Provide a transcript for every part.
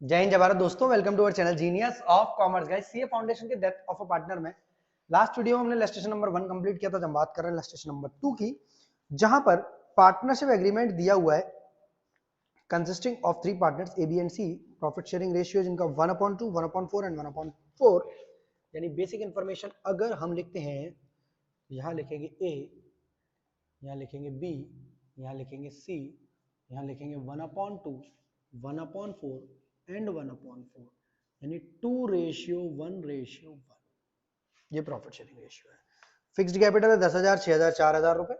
जय हिंद जय भारत दोस्तों, welcome to our channel genius of commerce. Guys, CA foundation के डेथ ऑफ अ पार्टनर में लास्ट वीडियो में हमने इलस्ट्रेशन नंबर 1 कंप्लीट किया था। जब बात कर रहे हैं इलस्ट्रेशन नंबर 2 की, जहां पर पार्टनरशिप एग्रीमेंट दिया हुआ है consisting of 3 partners A B and C. Profit sharing ratio जिनका 1/2, 1/4 एंड 1/4, यानी बेसिक इंफॉर्मेशन अगर हम लिखते हैं, यहाँ लिखेंगे ए, यहाँ लिखेंगे बी, यहाँ लिखेंगे सी, यहाँ लिखेंगे 1/2, 1/4 एंड 1/4, यानी 2:1:1। ये प्रॉफिट शेयरिंग रेशियो है। फिक्स्ड कैपिटल है 10,000, 6,000, 4,000 रुपए।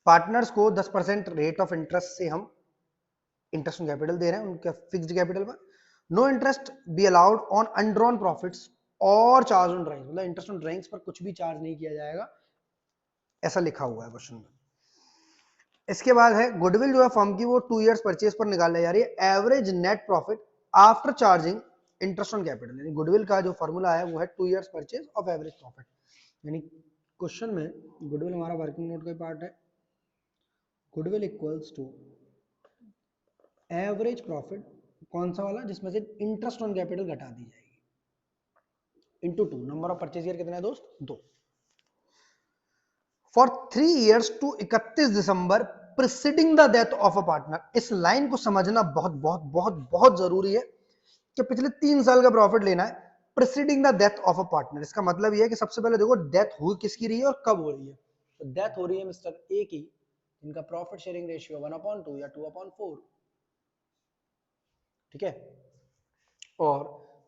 पार्टनर्स को 10% रेट ऑफ इंटरेस्ट से हम इंटरेस्ट ऑन कैपिटल दे रहे हैं उनके फिक्स्ड कैपिटल पर। No interest be allowed on undrawn profits और चार्ज ऑन ड्राइंग्स, मतलब इंटरेस्ट ऑन ड्राइंग्स पर कुछ भी चार्ज नहीं किया जाएगा, ऐसा लिखा हुआ है क्वेश्चन में। इसके बाद है गुडविल जो है फर्म की, वो 2 इयर्स परचेज पर निकालने जा रही है। Average net profit after charging interest on capital, यानी गुडविल का जो फॉर्मूला है वो है 2 years purchase of average profit. यानी क्वेश्चन में गुडविल हमारा वर्किंग नोट का पार्ट है। Goodwill equals to average profit, कौन सा वाला, जिसमें से इंटरेस्ट ऑन कैपिटल घटा दी जाएगी, into 2। Number of purchase year कितना है दोस्त, 2। For 3 years to 31 December preceding the death of a partner. इस लाइन को समझना बहुत बहुत बहुत बहुत जरूरी है कि पिछले 3 साल का प्रॉफिट लेना है preceding the death of a partner. इसका मतलब यह है कि सबसे पहले देखो डेथ हुई किसकी रही है और कब हो रही है। तो डेथ हो रही है मिस्टर ए की, इनका प्रॉफिट शेयरिंग रेशियो 1/2 या 2/4, ठीक है। और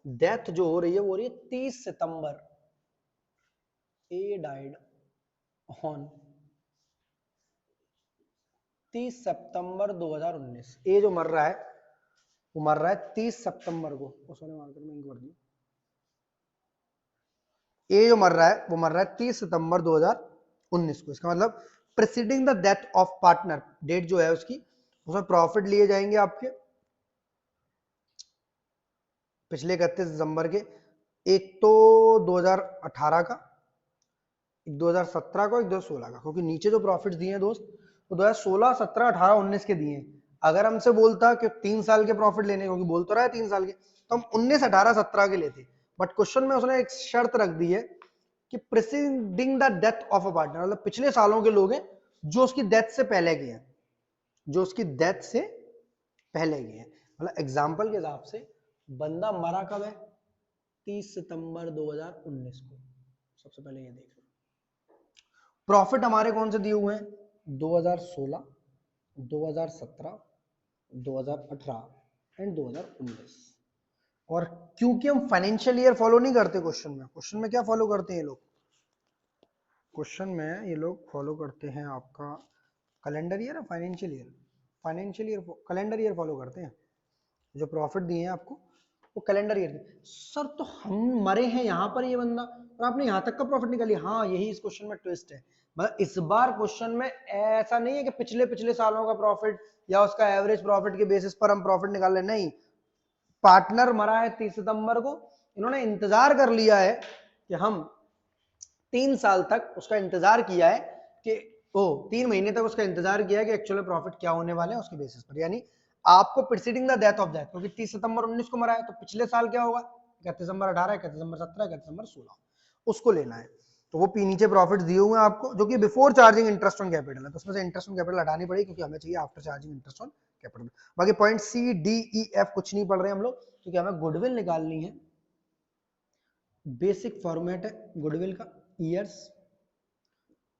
डेथ जो हो रही है वो हो रही है 30 सितंबर। ए डाइड ऑन 30 सितंबर 2019। ए जो मर रहा है वो मर रहा है 30 सितंबर को। सॉरी, मार्कर में इंक भर दी। ए जो मर रहा है वो मर रहा है 30 सितंबर 2019 को। इसका मतलब preceding the death of partner, date जो है उसकी, उसमें प्रॉफिट लिए जाएंगे आपके पिछले 31 दिसंबर के। एक तो 2018 का, एक 2017 का, एक 2016 का, क्योंकि नीचे जो प्रॉफिट्स दिए हैं दोस्त वो 2016, 17, 18, 19 के दिए हैं। अगर हमसे बोलता कि 3 साल के प्रॉफिट लेने, क्योंकि बोल तो रहा है 3 साल के, तो हम 19, 18, 17 के लेते। बट क्वेश्चन में उसने एक शर्त रख दी है कि preceding the death of a partner, मतलब पिछले सालों के लोग हैं जो उसकी डेथ से पहले के हैं, जो उसकी डेथ से पहले के हैं। मतलब एग्जाम्पल के हिसाब से बंदा मरा कब है, 30 सितंबर 2019 को। सबसे पहले ये देख लो। प्रॉफिट हमारे कौन से दिए हुए हैं, 2016, 2017, 2018 एंड 2019। और क्योंकि हम फाइनेंशियल ईयर फॉलो नहीं करते क्वेश्चन में क्या फॉलो करते हैं ये लोग, क्वेश्चन में ये लोग फॉलो करते हैं आपका calendar year, financial year, calendar year follow करते हैं। जो प्रॉफिट दिए हैं आपको वो कैलेंडर ईयर के। सर तो हम मरे हैं यहाँ पर ये बंदा और आपने यहाँ तक का प्रॉफिट निकाली। हाँ, यही इस क्वेश्चन में ट्विस्ट है। मतलब इस बार क्वेश्चन में ऐसा नहीं है कि पिछले सालों का प्रॉफिट या उसका एवरेज प्रॉफिट के बेसिस पर हम प्रॉफिट निकाल रहे, नहीं। पार्टनर मरा है 30 सितंबर को, इन्होंने इंतजार कर लिया है कि हम 3 साल तक उसका इंतजार किया है कि 3 महीने तक उसका इंतजार किया है कि एक्चुअली प्रॉफिट क्या होने वाले हैं उसके बेसिस पर। यानी आपको preceding the death of death, क्योंकि 30 सितंबर 19 को मरा है तो पिछले साल क्या होगा, 31 दिसंबर 18, 31 दिसंबर 17, 31 दिसंबर 16, उसको लेना है। तो वो नीचे प्रॉफिट दिए हुए हैं आपको, जो कि before charging interest on capital है, तो उसमें से इंटरेस्ट ऑन कैपिटल हटानी पड़ेगी क्योंकि हमें चाहिए after charging interest on capital. बाकी point C D E F कुछ नहीं पढ़ रहे हम लोग, क्योंकि हमें गुडविल निकालनी है। बेसिक फॉर्मेट है गुडविल का, ईयर्स,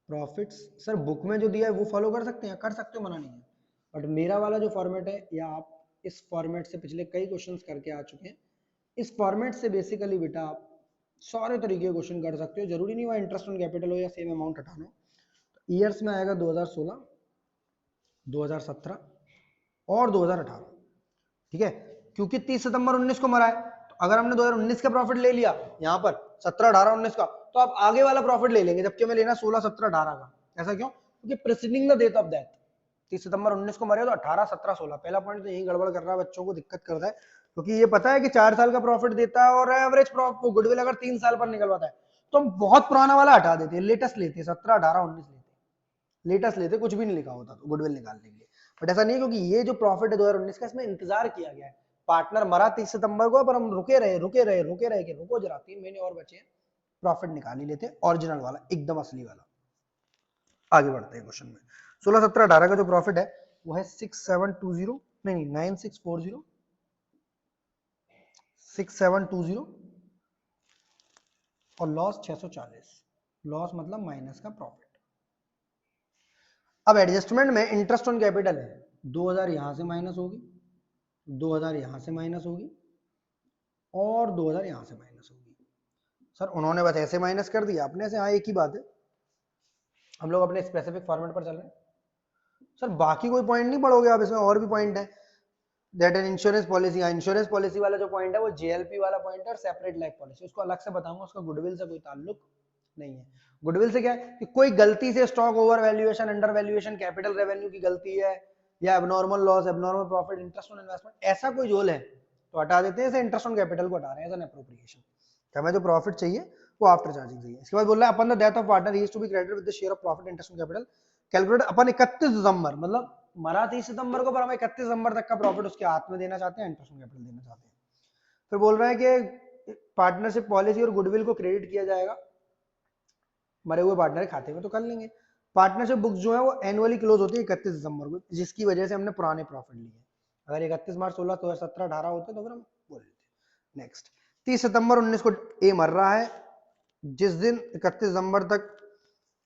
प्रॉफिट्स। सर बुक में जो दिया है वो फॉलो कर सकते हैं, कर सकते हो, मना नहीं है। बट मेरा वाला जो फॉर्मेट है, या आप इस फॉर्मेट से पिछले कई क्वेश्चंस करके आ चुके हैं, इस फॉर्मेट से बेसिकली बेटा आप सारे तरीके के क्वेश्चन कर सकते हो। जरूरी नहीं वहाँ इंटरेस्ट ऑन कैपिटल हो या सेम अमाउंट हटाना हो। तो ईयर्स में आएगा 2016, 2017 और 2018, ठीक है। क्योंकि 30 सितंबर 19 को मरा है, तो अगर हमने 2019 का प्रॉफिट ले लिया यहाँ पर 17, 18, 19 का, तो आप आगे वाला प्रॉफिट ले लेंगे, जबकि हमें लेना 16, 17, 18 का। ऐसा क्यों, क्योंकि preceding the date of death 30 सितंबर 19 को मरे तो 18, 17, 16। पहला पॉइंट तो यही गड़बड़ कर रहा है, बच्चों को दिक्कत करता है, क्योंकि ये पता है कि 4 साल का प्रॉफिट देता है और एवरेज प्रॉफिट गुडविल अगर 3 साल पर निकलवाता है तो हम बहुत पुराना वाला हटा देते हैं, लेटेस्ट लेते हैं, 17, 18, 19 लेते हैं, लेटेस्ट लेते, कुछ भी नहीं लिखा होता तो गुडविल निकाल लेंगे। बट ऐसा नहीं है, क्योंकि ये जो प्रॉफिट है 2019 का, इसमें इंतजार किया गया है पार्टनर मरा 30 सितंबर को, पर हम रुके रहे कि रुको जरा 3 महीने और बचे हैं, प्रॉफिट निकाल ही लेते हैं ओरिजिनल वाला, एकदम असली वाला। आगे बढ़ते हैं क्वेश्चन में। 16, 17, 18 का जो प्रॉफिट है वो है 6720, नहीं 9640, 6720 और लॉस 640, लॉस मतलब माइनस का प्रॉफिट। अब एडजस्टमेंट में इंटरेस्ट ऑन कैपिटल है, 2000 यहां से माइनस होगी, 2000 यहां से माइनस होगी और 2000 यहां से माइनस होगी। सर उन्होंने बस ऐसे माइनस कर दिया, अपने से, हाँ एक ही बात है, हम लोग अपने स्पेसिफिक फॉर्मेट पर चल रहे हैं। सर बाकी कोई पॉइंट नहीं पढ़ोगे आप, इसमें और भी पॉइंट है। That an insurance policy, insurance policy वाला जो पॉइंट है वो जेएलपी वाला पॉइंट है और सेपरेट लाइफ पॉलिसी, उसको अलग से बताऊंगा, उसका गुडविल से कोई ताल्लुक नहीं है। गुडविल से क्या है कि कोई गलती से stock over valuation, under valuation, capital revenue की गलती है, या abnormal loss, abnormal profit, interest on investment, ऐसा कोई जोल है तो हटा देते हैं, जैसे इंटरेस्ट ऑन कैपिटल को हटा रहे हैं एज एन एप्रोप्रिएशन। हमें जो प्रॉफिट चाहिए वो आफ्टर चार्जिंग चाहिए। इसके बाद बोल रहा है upon the death of partner he is to be credited with the share of profit interest on capital calculate upon 31 December, मतलब मरा 30 सितंबर को, पर हम 31 दिसंबर तक का प्रॉफिट उसके हाथ में देना चाहते हैं, इंटरेस्ट ऑन कैपिटल देना चाहते हैं। फिर बोल रहा है कि पार्टनरशिप पॉलिसी और गुडविल को क्रेडिट किया जाएगा मरे हुए पार्टनर के खाते में, तो कर लेंगे। पार्टनरशिप बुक्स जो है वो एनुअली क्लोज होती है 31 दिसंबर को, जिसकी वजह से हमने पुराने प्रॉफिट लिए। अगर 31 मार्च 16 तो 17 18 होते तो फिर हम बोल लेते। नेक्स्ट 30 सितंबर 19 को ए मर रहा है, जिस दिन 31 दिसंबर तक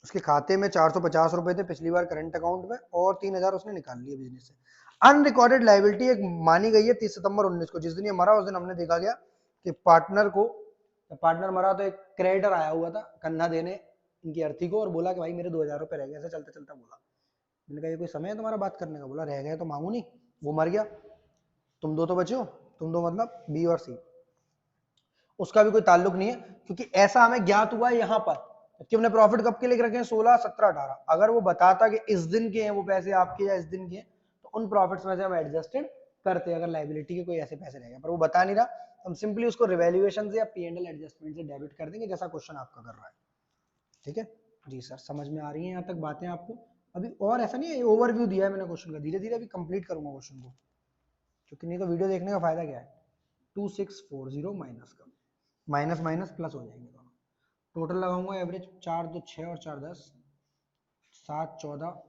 उसके खाते में 450 रुपए थे पिछली बार करंट अकाउंट में, और 3000 उसने निकाल लिए बिजनेस से। अनरिकॉर्डेड लायबिलिटी एक मानी गई है 30 सितंबर 19 को, जिस दिन ये मरा उस दिन हमने देखा गया कि पार्टनर को, पार्टनर मरा तो एक क्रेडिटर आया हुआ था कंधा देने इनकी अर्थी को, और बोला कि भाई मेरे 2000 रुपए रह गए, ऐसे चलता चलता बोला। मैंने कहा ये कोई समय है तुम्हारा बात करने का? बोला रह गए तो मांगू नहीं, वो मर गया, तुम दो तो बचे हो, तुम दो मतलब बी और सी, उसका भी कोई ताल्लुक नहीं है, क्योंकि ऐसा हमें ज्ञात हुआ है यहाँ पर कि हमने प्रॉफिट कब के लिख रखे हैं 16, 17, 18। अगर वो बताता कि इस दिन के हैं वो पैसे आपके या इस दिन के हैं, तो उन प्रॉफिट्स में से हम एडजस्टेड करते हैं अगर लाइबिलिटी के कोई ऐसे पैसे रह गए, पर वो बता नहीं रहा, हम सिंपली उसको रिवैल्यूएशन से या पी&एल एडजस्टमेंट से डेबिट कर देंगे, जैसा क्वेश्चन आपका कर रहा है। ठीक है जी सर, समझ में आ रही है यहाँ तक बातें आपको? अभी और ऐसा नहीं है, ओवरव्यू दिया है मैंने क्वेश्चन का, धीरे धीरे अभी कंप्लीट करूंगा क्वेश्चन को, क्योंकि नहीं तो वीडियो देखने का फायदा क्या है। 2640 माइनस का माइनस माइनस प्लस हो जाएंगे दोनों, टोटल लगाऊंगा एवरेज 4 2 6 और 4 10, 7 14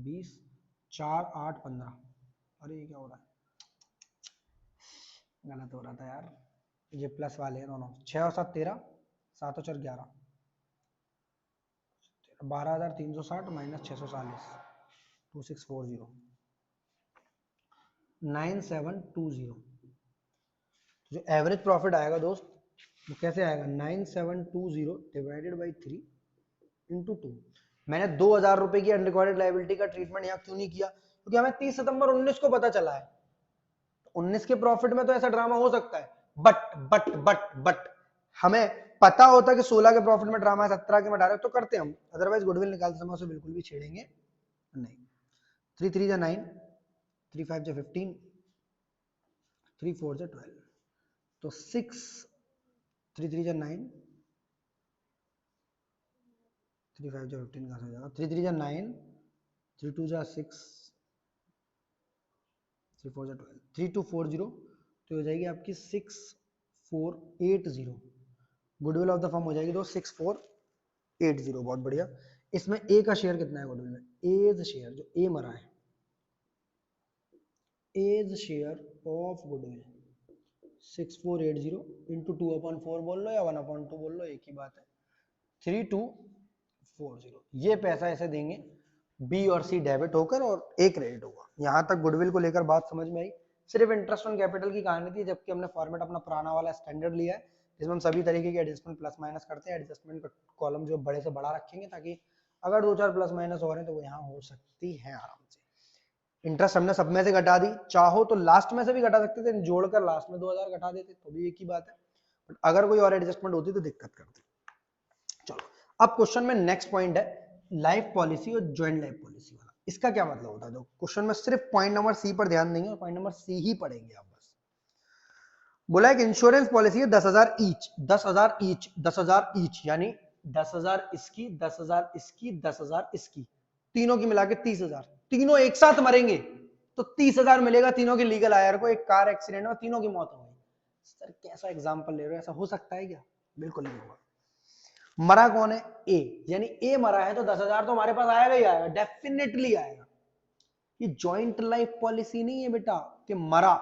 20, 4 8 15। अरे ये क्या हो रहा है, गलत हो रहा था यार, ये प्लस वाले हैं दोनों, 6 और 7 13, 7 और 4 11, 12360 माइनस 640, 2640 9720। जो एवरेज प्रॉफिट आएगा दोस्त वो कैसे आएगा, 9720 डिवाइडेड बाई 3 इंटू 2। मैंने 2000 रुपए की अनरिकॉर्डेड लायबिलिटी का ट्रीटमेंट यहाँ क्यों नहीं किया, क्योंकि हमें 30 सितंबर 19 को पता चला है, 19 के प्रॉफिट में तो ऐसा ड्रामा हो सकता है, बट हमें पता होता कि 16 के प्रॉफिट में ड्रामा है, 17 के में 18 तो करते हम, अदरवाइज गुडविल निकालते समय उसे बिल्कुल भी छेड़ेंगे नहीं। 3 3 9, 3 5 15, 3 4 12, तो 6 3 3 9, 3 5 15 कहाँ से हो जाएगा, 3 3 9, 3 2 6, 3 4 12, 3 2 4 0, तो हो जाएगी आपकी 6480। गुडविल ऑफ द फर्म हो जाएगी तो 6480, बहुत बढ़िया। इसमें ए का शेयर कितना है गुडविल में, एज शेयर जो ए मरा है, A's share of goodwill 6480 into 2/4 बोल लो या 1/2 बोल लो, एक ही बात है, 3240। ये पैसा ऐसे देंगे, बी और सी डेबिट होकर और ए क्रेडिट होगा। यहां तक गुडविल को लेकर बात समझ में आई, सिर्फ इंटरेस्ट ऑन कैपिटल की कहानी थी, जबकि हमने फॉर्मेट अपना पुराना वाला स्टैंडर्ड लिया है, जिसमें हम सभी तरीके के एडजस्टमेंट प्लस माइनस करते हैं। एडजस्टमेंट का कॉलम जो बड़े से बड़ा रखेंगे, ताकि अगर 2-4 प्लस माइनस हो रहे हैं तो वो यहाँ हो सकती है आराम से। इंटरेस्ट हमने सब में से घटा दी, चाहो तो लास्ट में से भी घटा सकते थे, जोड़कर लास्ट में 2000 घटा देते तो भी एक ही बात है, बट अगर कोई और एडजस्टमेंट होती तो दिक्कत करती। चलो अब क्वेश्चन में नेक्स्ट पॉइंट है लाइफ पॉलिसी और ज्वाइंट लाइफ पॉलिसी वाला। इसका क्या मतलब होता है, तो क्वेश्चन में सिर्फ पॉइंट नंबर सी पर ध्यान देंगे और पॉइंट नंबर सी ही पढ़ेंगे आप बस। बोला है कि इंश्योरेंस पॉलिसी है 10,000 ईच, 10,000 ईच, 10,000 ईच, यानी 10,000 इसकी, 10,000 इसकी, 10,000 इसकी, तीनों की मिला के 30,000। तीनों एक साथ मरेंगे तो 30,000 मिलेगा तीनों के लीगल आयर को। एक कार एक्सीडेंट में तीनों की मौत हो गई। सर कैसा एग्जाम्पल ले रहे हो, ऐसा हो सकता है क्या? बिल्कुल नहीं होगा। मरा कौन है? ए, यानी ए मरा है तो 10,000 तो हमारे पास आएगा ही आएगा, डेफिनेटली आएगा। ये जॉइंट लाइफ पॉलिसी नहीं है बेटा कि मरा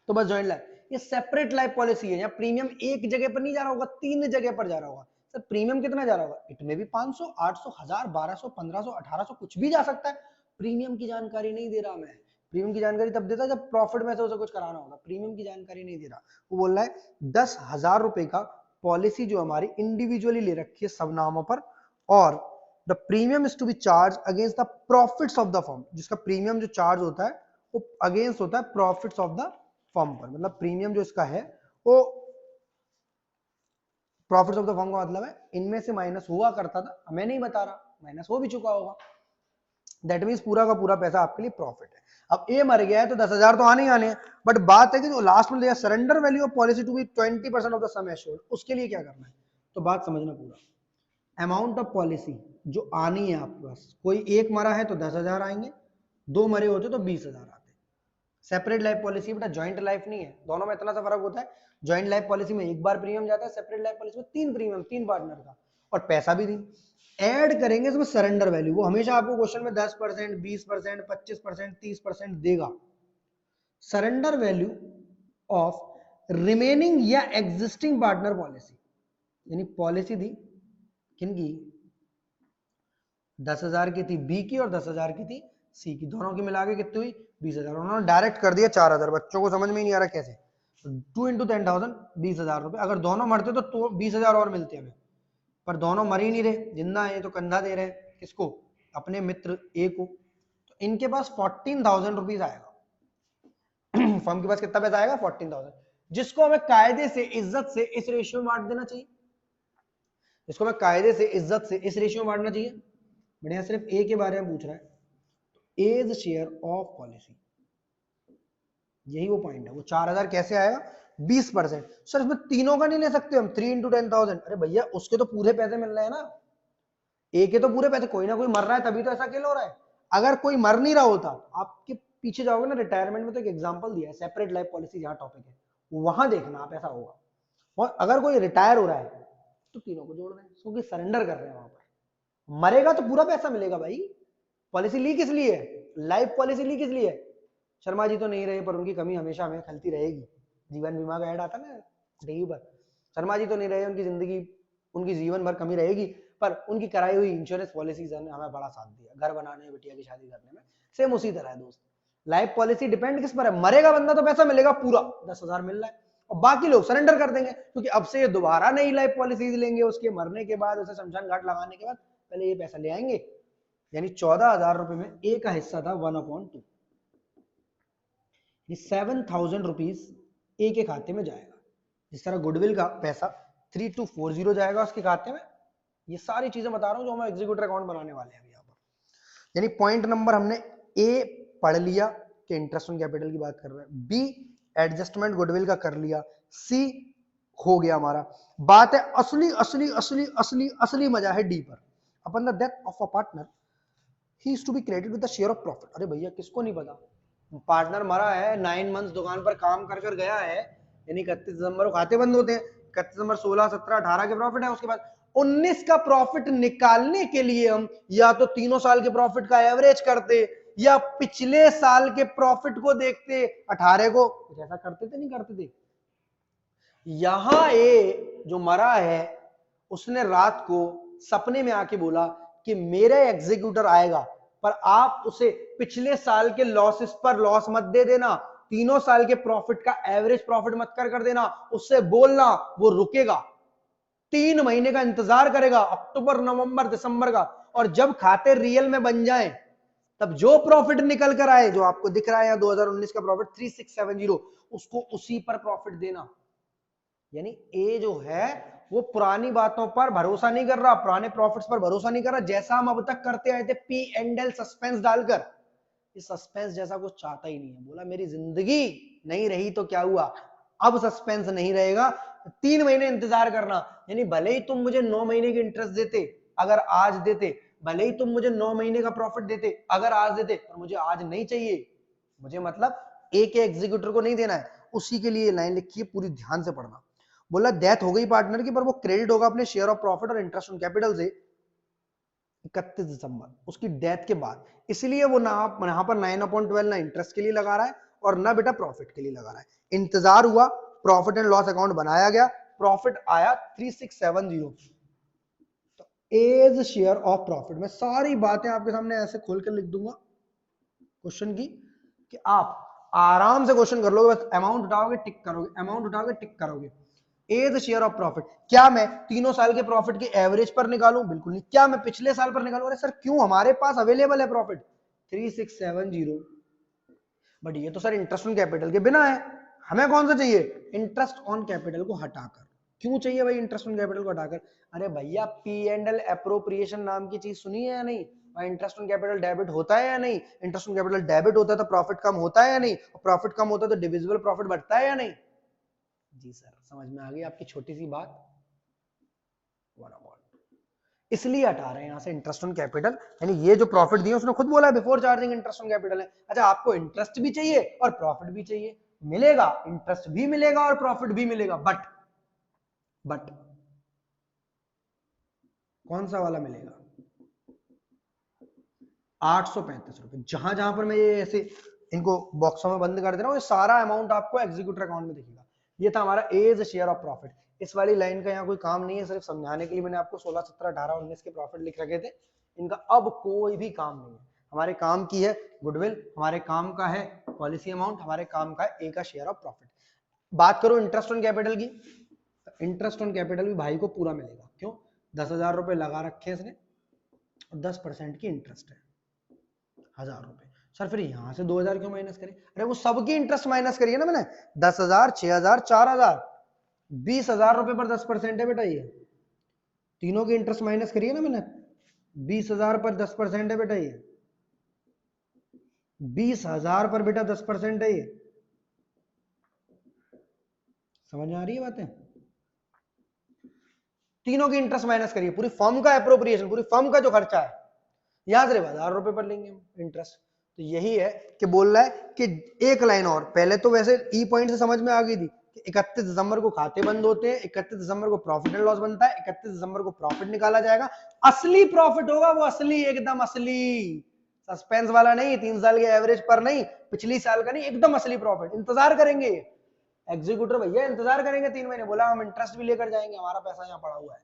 तो बस जॉइंट लाइफ, ये सेपरेट लाइफ पॉलिसी है। यहाँ प्रीमियम एक जगह पर नहीं जा रहा होगा, 3 जगह पर जा रहा होगा। सर प्रीमियम कितना जा रहा होगा? इतने भी 500, 800, 1000, 1200, 1500, 1800 कुछ भी जा सकता है। प्रीमियम की जानकारी नहीं दे रहा मैं। प्रीमियम की जानकारी तब देता जब प्रॉफिट में से उसे कुछ कराना होगा। प्रीमियम की जानकारी नहीं दे रहा। वो बोल रहा है 10,000 रुपए का पॉलिसी जो हमारी इंडिविजुअली ले रखी है सब नामों पर, और the premium is to be charge against the profits of the firm. जिसका प्रीमियम जो चार्ज होता है वो अगेंस्ट होता है प्रॉफिट्स ऑफ द फर्म पर। मतलब प्रीमियम जो इसका है वो प्रॉफिट्स ऑफ द फर्म का मतलब है इनमें से माइनस हुआ करता था, हमें नहीं बता रहा, माइनस हो भी चुका होगा। दैट मींस पूरा का पूरा पैसा आपके लिए प्रॉफिट है। अब ए मर गया है तो 10,000 तो आने ही आने हैं, बट बात है कि जो लास्ट में दिया surrender value of policy to be 20% of the sum assured, उसके लिए क्या करना है? तो बात समझना पूरा। अमाउंट ऑफ पॉलिसी जो आनी है आपके पास, कोई एक मरा है तो 10,000 आएंगे, 2 मरे होते तो 20,000 आते। सेपरेट लाइफ पॉलिसी बेटा जॉइंट लाइफ नहीं है, दोनों में इतना सा फर्क होता है। जॉइंट लाइफ पॉलिसी में एक बार प्रीमियम जाता है, सेपरेट लाइफ पॉलिसी में 3 प्रीमियम, 3 पार्टनर का, और पैसा भी दी ऐड करेंगे इसमें सरेंडर वैल्यू। वो हमेशा आपको क्वेश्चन में 10%, 20%, 25%, 30% देगा। सरेंडर वैल्यू ऑफ रिमेनिंग या एग्जिस्टिंग पार्टनर पॉलिसी, यानी पॉलिसी दी किनकी? 10,000 की थी बी की और 10,000 की थी सी की, दोनों की मिला के कितनी हुई? 20,000। उन्होंने डायरेक्ट कर दिया 4,000। बच्चों को समझ में ही नहीं आ रहा कैसे। 2 into 10,000 20,000 रुपए। अगर दोनों मरते तो 20,000 और मिलते हमें, पर दोनों मर ही नहीं रहे, जिंदा है तो कंधा दे रहे। किसको? अपने मित्र ए को। तो इनके पास 14,000 रुपीज आएगा। फर्म के पास कितना पैसा आएगा? 14,000, जिसको हमें कायदे से इज्जत से इस रेशियो में बांट देना चाहिए। इसको हमें कायदे से इज्जत से इस रेशियो में बांटना चाहिए। बढ़िया, सिर्फ ए के बारे में पूछ रहा है। एज शेयर ऑफ पॉलिसी, यही वो पॉइंट है। वो 4,000 कैसे आएगा? 20%। सर इसमें तीनों का नहीं ले सकते हम? 3 into 10,000। अरे भैया उसके तो पूरे पैसे मिल रहे हैं ना, ए के तो पूरे पैसे। कोई ना कोई मर रहा है तभी तो ऐसा खेल हो रहा है। अगर कोई मर नहीं रहा होता, आपके पीछे जाओगे ना रिटायरमेंट में, तो एक एग्जांपल दिया है सेपरेट लाइफ पॉलिसी, जहां टॉपिक है वहां देखना आप, ऐसा होगा। और अगर कोई रिटायर हो रहा है तो तीनों को जोड़ रहे हैं, क्योंकि सरेंडर कर रहे हैं वहां पर। मरेगा तो पूरा पैसा मिलेगा भाई। पॉलिसी ली किस लिए है? लाइफ पॉलिसी ली किस लिए है? शर्मा जी तो नहीं रहे, पर उनकी कमी हमेशा हमें खलती रहेगी। जीवन बीमा का ऐड आता ना टीवी पर, शर्मा जी तो नहीं रहे, उनकी जिंदगी, उनकी जीवन भर कमी रहेगी, पर उनकी कराई हुई इंश्योरेंस पॉलिसीज ने हमें बड़ा साथ दिया घर बनाने, बिटिया की शादी करने में। सेम उसी तरह है दोस्त। लाइफ पॉलिसी डिपेंड किस पर है? मरेगा बंदा तो पैसा मिलेगा पूरा, 10,000 मिल रहा है, और बाकी लोग सरेंडर कर देंगे, क्योंकि अब से ये दोबारा नई लाइफ पॉलिसीज लेंगे। उसके मरने के बाद, उसे शमशान घाट लगाने के बाद पहले ये पैसा ले आएंगे। यानी 14,000 रुपए में ए का हिस्सा था 1/2, 7,000 रुपीज ए के खाते में जाएगा। जिस तरह गुडविल का पैसा 3240 जाएगा उसके खाते में। ये सारी चीजें बता रहा हूं जो हम एग्जीक्यूटिव अकाउंट बनाने वाले हैं यहाँ पर। यानी पॉइंट नंबर हमने ए पढ़ लिया कि इंटरेस्ट ऑन कैपिटल की बात कर रहे हैं, बी एडजस्टमेंट गुडविल का कर लिया, सी हो गया हमारा। बात है असली असली असली असली असली मजा है डी पर। Upon the death of a partner he is to be credited with the share of profit. अरे भैया किसको नहीं पता, पार्टनर मरा है, 9 मंथ्स दुकान पर काम कर कर गया है, यानी 31 दिसंबर को खाते बंद होते हैं। 31 दिसंबर 16, 17, 18 के प्रॉफिट है। उसके बाद 19 का प्रॉफिट निकालने के लिए हम या तो तीनों साल के प्रॉफिट का एवरेज करते, या पिछले साल के प्रॉफिट को देखते, 18 को। कुछ ऐसा करते थे, नहीं करते थे? यहां ए जो मरा है उसने रात को सपने में आके बोला कि मेरा एग्जीक्यूटर आएगा, पर आप उसे पिछले साल के लॉसेस पर लॉस मत दे देना, तीनों साल के प्रॉफिट का एवरेज प्रॉफिट मत कर देना। उससे बोलना वो रुकेगा, 3 महीने का इंतजार करेगा, अक्टूबर, नवंबर, दिसंबर का, और जब खाते रियल में बन जाए तब जो प्रॉफिट निकल कर आए, जो आपको दिख रहा है 2019 का प्रॉफिट 3670, उसको उसी पर प्रॉफिट देना। यानी ए जो है वो पुरानी बातों पर भरोसा नहीं कर रहा, पुराने प्रॉफिट्स पर भरोसा नहीं कर रहा, जैसा हम अब तक करते आए थे पी एंड एल सस्पेंस डालकर। इस सस्पेंस जैसा कुछ चाहता ही नहीं है। बोला मेरी जिंदगी नहीं रही तो क्या हुआ, अब सस्पेंस नहीं रहेगा, 3 महीने इंतजार करना। यानी भले ही तुम मुझे 9 महीने की इंटरेस्ट देते, अगर आज देते, भले ही तुम मुझे 9 महीने का प्रॉफिट देते, अगर आज देते, पर मुझे आज नहीं चाहिए, मुझे मतलब एक एग्जीक्यूटर को नहीं देना है, उसी के लिए लाइन लिखी है, पूरी ध्यान से पढ़ना। बोला डेथ हो गई पार्टनर की, पर वो क्रेडिट होगा अपने शेयर ऑफ प्रॉफिट और इंटरेस्ट ऑन कैपिटल से 31 दिसंबर, उसकी डेथ के बाद। इसलिए वो ना यहां पर 9/12 ना इंटरेस्ट के लिए लगा रहा है और ना बेटा प्रॉफिट के लिए लगा रहा है। इंतजार हुआ, प्रॉफिट एंड लॉस अकाउंट बनाया गया, प्रॉफिट आया 3670, तो एज शेयर ऑफ प्रॉफिट। मैं सारी बातें आपके सामने ऐसे खोल कर लिख दूंगा क्वेश्चन की, कि आप आराम से क्वेश्चन कर लोगे, बस अमाउंट उठाओगे टिक करोगे, अमाउंट उठाओगे टिक करोगे। एज शेयर ऑफ प्रॉफिट, क्या मैं तीनों साल के प्रॉफिट के एवरेज पर निकालूं? बिल्कुल नहीं। क्या मैं पिछले साल पर निकालूं? अरे सर क्यों, हमारे पास अवेलेबल है प्रॉफिट 3670, बट ये तो सर इंटरेस्ट ऑन कैपिटल के बिना है, हमें कौन सा चाहिए? इंटरेस्ट ऑन कैपिटल को हटाकर। क्यों चाहिए भाई इंटरेस्ट ऑन कैपिटल को हटाकर? अरे भैया P&L एप्रोप्रिएशन नाम की चीज सुनी है या नहीं? इंटरेस्ट ऑन कैपिटल डेबिट होता है या नहीं? इंटरेस्ट ऑन कैपिटल डेबिट होता है तो प्रॉफिट कम होता है या नहीं? प्रॉफिट कम होता है तो डिविजिबल प्रॉफिट बढ़ता है या नहीं? जी सर, समझ में आ गई आपकी छोटी सी बात। इसलिए हटा रहे हैं यहां से इंटरेस्ट ऑन कैपिटल, यानी ये जो प्रॉफिट दिए उसने खुद बोला है before charging interest on capital है। अच्छा, आपको इंटरेस्ट भी चाहिए और प्रॉफिट भी चाहिए, मिलेगा, इंटरेस्ट भी मिलेगा और प्रॉफिट भी मिलेगा, बट कौन सा वाला मिलेगा? 835 रुपए। जहां जहां पर मैं ये ऐसे इनको बॉक्सों में बंद कर दे रहा हूं, ये सारा अमाउंट आपको एग्जीक्यूटर अकाउंट में दिखेगा। ये था हमारा एज शेयर ऑफ प्रॉफिट। इस वाली लाइन का यहाँ कोई काम नहीं है, सिर्फ समझाने के लिए मैंने आपको 16, 17, 18, 19 के प्रॉफिट लिख रखे थे। इनका अब कोई भी काम नहीं है। हमारे काम की है गुडविल, हमारे काम का है पॉलिसी अमाउंट, हमारे काम का है ए का शेयर ऑफ प्रॉफिट। बात करो इंटरेस्ट ऑन कैपिटल की, इंटरेस्ट ऑन कैपिटल भी भाई को पूरा मिलेगा। क्यों? 10,000 रुपए लगा रखे हैं इसने और 10% की इंटरेस्ट है, 1,000 रुपए। सर फिर यहां से 2,000 क्यों माइनस करें? अरे वो सबकी इंटरेस्ट माइनस करिए ना मैंने, 10,000, 6,000, 4,000, 20,000 रुपए पर 10% है बेटा, ये तीनों की इंटरेस्ट माइनस करिए ना मैंने, 20,000 पर 10% है बेटा, ये 20,000 पर बेटा 10% है ये। समझ में आ रही है बातें? तीनों की इंटरेस्ट माइनस करिए, पूरी फर्म का एप्रोप्रिएशन, पूरी फर्म का जो खर्चा है, यहां सिर्फ 1,000 रुपए पर लेंगे हम इंटरेस्ट। तो यही है कि बोल रहा है कि एक लाइन और, पहले तो वैसे ई पॉइंट से समझ में आ गई थी कि 31 दिसंबर को खाते बंद होते हैं, 31 दिसंबर को प्रॉफिट एंड लॉस बनता है, 31 दिसंबर को प्रॉफिट निकाला जाएगा, असली प्रॉफिट होगा वो, असली, एकदम असली, सस्पेंस वाला नहीं, 3 साल के एवरेज पर नहीं, पिछली साल का नहीं, एकदम असली प्रॉफिट। इंतजार करेंगे एग्जीक्यूटर भैया, इंतजार करेंगे 3 महीने। बोला हम इंटरेस्ट भी लेकर जाएंगे, हमारा पैसा यहाँ पड़ा हुआ है।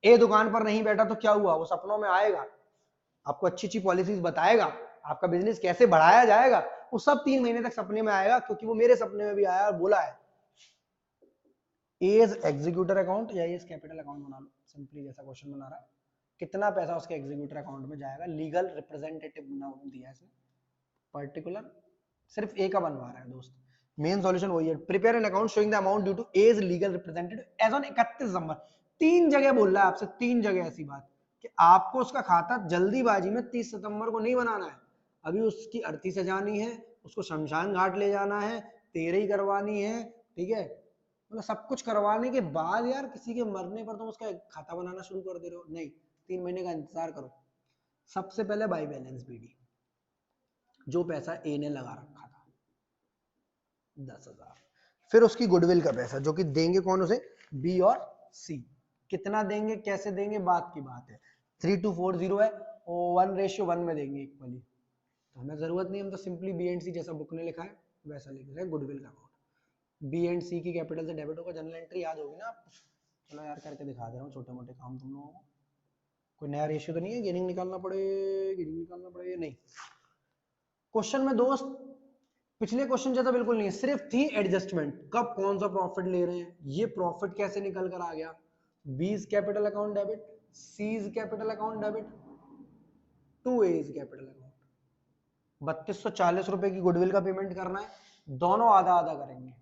ए दुकान पर नहीं बैठा तो क्या हुआ, वो सपनों में आएगा, आपको अच्छी अच्छी पॉलिसीज बताएगा, आपका बिजनेस कैसे बढ़ाया जाएगा, वो सब 3 महीने तक सपने में आएगा, क्योंकि वो मेरे सपने में भी आया और बोला है एज एग्जीक्यूटर अकाउंट या एज कैपिटल अकाउंट बना लो, सिंपली जैसा क्वेश्चन बना रहा है, कितना पैसा उसके एग्जीक्यूटर अकाउंट में जाएगा, लीगल रिप्रेजेंटेटिव नाम दिया है इसने, पर्टिकुलर सिर्फ ए का बनवा रहा है दोस्त। मेन सॉल्यूशन वही है, prepare an account showing the amount due to A's legal representative as on 31 December. 3 जगह बोल रहा है आपसे, 3 जगह ऐसी बात कि आपको उसका खाता जल्दीबाजी में 30 सितंबर को नहीं बनाना है, अभी उसकी अर्थी सजानी है, उसको शमशान घाट ले जाना है, तेरही करवानी है, ठीक है, मतलब सब कुछ करवाने के बाद यार किसी के मरने पर तुम उसका खाता बनाना शुरू कर दे रहे हो, नहीं, 3 महीने का इंतजार करो। सबसे पहले बाई बैलेंस बीडी, जो पैसा ए ने लगा रखा था 10,000, फिर उसकी गुडविल का पैसा जो कि देंगे कौन उसे, बी और सी। कितना देंगे कैसे देंगे बात की बात है, 3240 है, 1:1 में देंगे इक्वली, तो हमें जरूरत नहीं, हम तो सिंपली बी एंड सी जैसा बुक ने लिखा है वैसा लिख रहे हैं, गुडविल का अमाउंट बी एंड सी की कैपिटल से डेबिट होगा, जनरल एंट्री याद होगी ना आपको, चलो यार करके दिखा दे रहा हूँ छोटे मोटे काम तुम लोगों को, कोई नया रेशियो तो नहीं है, गेनिंग निकालना पड़े नहीं। क्वेश्चन में दोस्त पिछले क्वेश्चन जैसा बिल्कुल नहीं है, सिर्फ थी एडजस्टमेंट, कब कौन सा प्रॉफिट ले रहे हैं, ये प्रॉफिट कैसे निकल कर आ गया, B's capital account debit, C's capital account debit, to A's capital account. 3240 रुपए की गुडविल का पेमेंट करना है, दोनों आधा आधा करेंगे,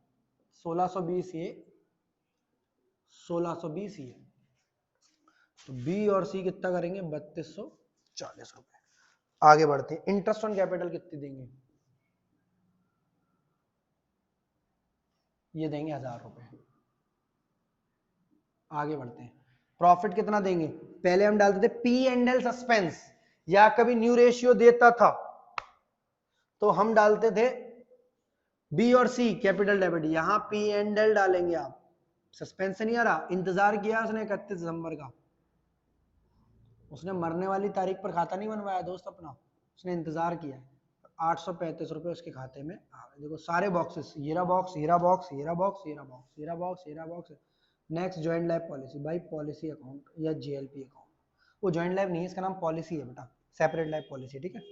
1620 ये, 1620 ये, तो बी और सी कितना करेंगे, 3240 रुपए। आगे बढ़ते हैं, इंटरेस्ट ऑन कैपिटल कितनी देंगे, ये देंगे 1,000 रुपए। आगे बढ़ते हैं, प्रॉफिट कितना देंगे, पहले हम डालते थे P&L सस्पेंस, या कभी न्यू रेशियो देता था तो हम डालते थे बी और सी कैपिटल डेबिट, यहां पी एंड एल डालेंगे आप। सस्पेंस नहीं आ रहा, इंतजार किया उसने 31 दिसंबर का, उसने मरने वाली तारीख पर खाता नहीं बनवाया दोस्त अपना, उसने इंतजार किया। 835 रुपए उसके खाते में आ गए। देखो सारे बॉक्सेस, हीरा बॉक्स, हीरा बॉक्स, हीरा बॉक्स, हीरा बॉक्स, हीरा बॉक्स, हीरा box. Next joint life policy, भाई पॉलिसी अकाउंट या जेएलपी अकाउंट, वो ज्वाइंट लाइफ नहीं है, इसका नाम पॉलिसी है बेटा, सेपरेट लाइफ पॉलिसी, ठीक है।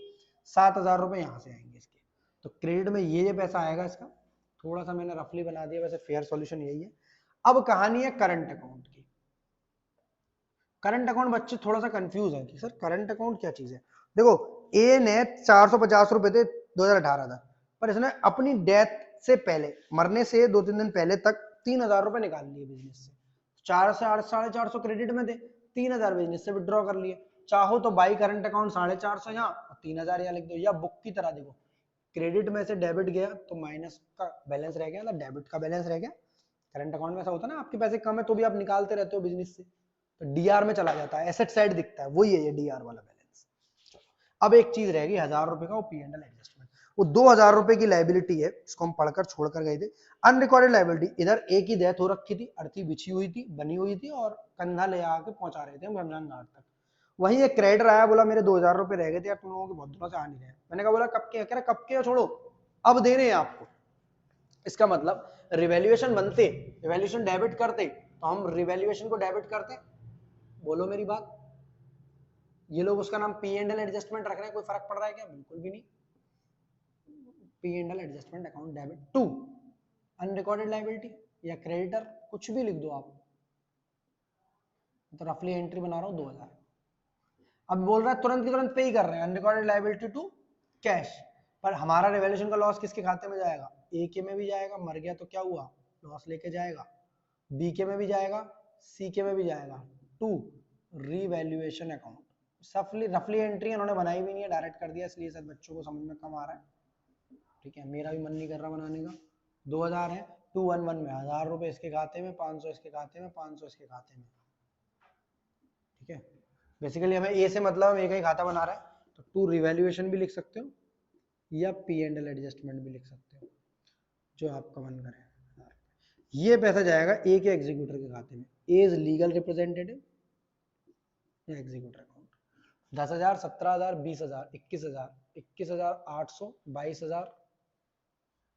7,000 रुपए यहाँ से आएंगे इसके, तो क्रेडिट में ये पैसा आएगा इसका। थोड़ा सा मैंने रफली बना दिया, वैसे फेयर सॉल्यूशन यही है। अब कहानी है करंट अकाउंट की। करंट अकाउंट बच्चे थोड़ा सा कंफ्यूज है कि सर करंट अकाउंट क्या चीज है। देखो ए ने 450 रुपए थे 2018 तक, पर इसने अपनी डेथ से पहले, मरने से 2-3 दिन पहले तक 3,000 रुपए निकाल लिए बिजनेस से। 4 से 450 क्रेडिट में थे, 3,000 बिजनेस से विड्रॉ कर लिए। चाहो तो बाई करंट अकाउंट 450 यहाँ और 3,000 यहाँ लिख दो, या बुक की तरह देखो, क्रेडिट में से डेबिट गया तो माइनस का बैलेंस रह गया, मतलब डेबिट का बैलेंस रह गया। करंट अकाउंट में ऐसा होता है ना, आपके पैसे कम है तो भी आप निकालते रहते हो बिजनेस से, तो डीआर में चला जाता है, एसेट साइड दिखता है, वही है ये डीआर वाला बैलेंस। अब एक चीज रहेगी 1,000 रुपए का, वो पी एंड एल एडजस्टमेंट, वो 2,000 रुपए की लाइबिलिटी है, इसको हम पढ़कर छोड़कर गए थे। अनरिकॉर्डेड लाइबिलिटी, इधर एक ही डेथ हो रखी थी, अर्थी बिछी हुई थी, बनी हुई थी, और कंधा ले आके पहुंचा रहे थे हम रमजान घाट तक। वहीं एक क्रेडिटर आया, बोला मेरे 2,000 रुपए रह गए थे यार, तुम लोगों के बहुत दिनों से आ नहीं रहे। मैंने कहा, बोला कब के? कह रहा कब के? छोड़ो, अब देने हैं आपको। इसका मतलब रिवैल्यूएशन बनते, रिवैल्यूएशन डेबिट करते, तो हम रिवैल्यूएशन को डेबिट करते। बोलो मेरी बात, ये लोग उसका नाम पी एंड एल एडजस्टमेंट रख रहे हैं, कोई फर्क पड़ रहा है क्या? बिल्कुल भी नहीं। P and L adjustment account debit to unrecorded liability या क्रेडिटर, कुछ भी लिख दो आप, तो रफली एंट्री बना रहा हूं 2,000। अब बोल रहा है तुरंत की तुरंत पे ही कर रहे हैं, अनरिकॉर्डेड लायबिलिटी टू कैश, पर हमारा रिवैल्यूएशन का लॉस किसके खाते में जाएगा? ए के में भी जाएगा, मर गया तो क्या हुआ, लॉस लेके जाएगा। बी के में भी जाएगा, सी के में भी जाएगा। टू रिवैल्यूएशन अकाउंट, रफली एंट्री इन्होंने बनाई भी नहीं है, डायरेक्ट कर दिया, इसलिए शायद बच्चों को समझ में कम आ रहा है। ठीक है, मेरा भी मन नहीं कर रहा बनाने का। 2,000 है, 211 में 1,000 रुपए इसके खाते में, 500 इसके खाते में, 500 इसके खाते में। ठीक है, बेसिकली हमें ए से मतलब हम एक ही खाता बना रहा है, तो टू रिवैल्यूएशन भी लिख सकते हो या पी एंड एल एडजस्टमेंट भी लिख सकते हो, जो आपका मन करे। ये पैसा जाएगा ए के एग्जीक्यूटर के खाते में, ए इज लीगल रिप्रेजेंटेटिव या एग्जीक्यूटर अकाउंट। 10,000, 17,000, 20,000, 21,000, 21,800, 22,000,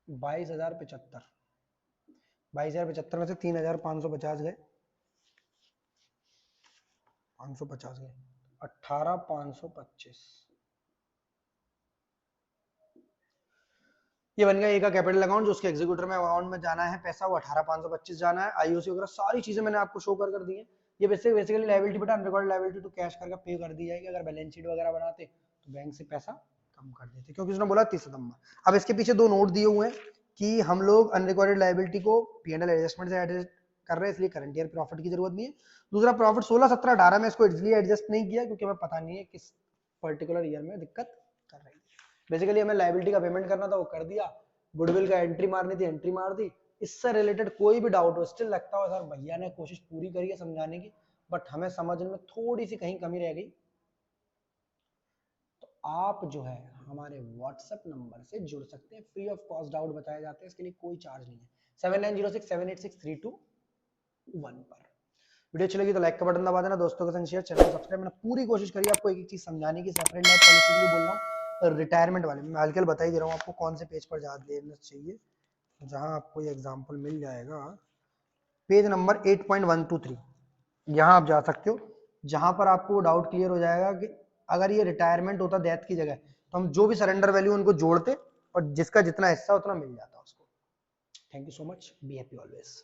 22,075, 22,075 में से 3,550 गए, 550 गए, 18,525, ये बन गया ए का कैपिटल अकाउंट, जो उसके एग्जीक्यूटर में अकाउंट में जाना है पैसा, वो 18,525 जाना है। आईओसी वगैरह सारी चीजें मैंने आपको शो कर दी है। ये बेसिकली लायबिलिटी बेटा अनरिकॉर्डेड लायबिलिटी टू कैश करके पे कर दी जाएगी। अगर बैलेंस शीट वगैरह बनाते तो बैंक से पैसा कम कर देते, क्योंकि उसने बोला 30 सितंबर। अब इसके पीछे 2 नोट दिए हुए हैं कि हम लोग अनरिकॉर्डेड लायबिलिटी को पी&एल एडजस्टमेंट से एडजस्ट कर रहे हैं, इसलिए करंट ईयर प्रॉफिट की जरूरत नहीं है। दूसरा, प्रॉफिट 16, 17, 18 में इसको इसलिए एडजस्ट नहीं किया क्योंकि हमें पता नहीं है किस पर्टिकुलर ईयर में दिक्कत कर रही है। बेसिकली हमें लायबिलिटी का पेमेंट करना था, वो कर दिया। गुडविल का एंट्री मारनी थी, एंट्री मार दी। इससे रिलेटेड कोई भी डाउट हो, स्टिल लगता हो सर भैया ने कोशिश पूरी करी है समझाने की, बट हमें समझ में थोड़ी सी कहीं कमी रह गई, तो आप जो है हमारे व्हाट्सएप नंबर से जुड़ सकते हैं। फ्री ऑफ कॉस्ट डाउट बताए जाते हैं, इसके लिए कोई चार्ज नहीं है। 7906786321 पर। वीडियो अच्छी लगी तो लाइक का बटन दबा देना, दोस्तों के संग शेयर, चैनल को सब्सक्राइब। मैंने पूरी कोशिश करी आपको एक एक चीज समझाने की, सेपरेट लाइफ पॉलिसी के लिए बोल रहा हूँ, रिटायरमेंट वाले में हल्के बता ही दे रहा हूँ आपको कौन से पेज पर जा देना चाहिए, जहां आपको ये एग्जांपल मिल जाएगा। पेज नंबर 8.123, यहाँ आप जा सकते हो, जहां पर आपको डाउट क्लियर हो जाएगा कि अगर ये रिटायरमेंट होता डेथ की जगह, तो हम जो भी सरेंडर वैल्यू उनको जोड़ते और जिसका जितना हिस्सा उतना मिल जाता उसको। Thank you so much, be happy always.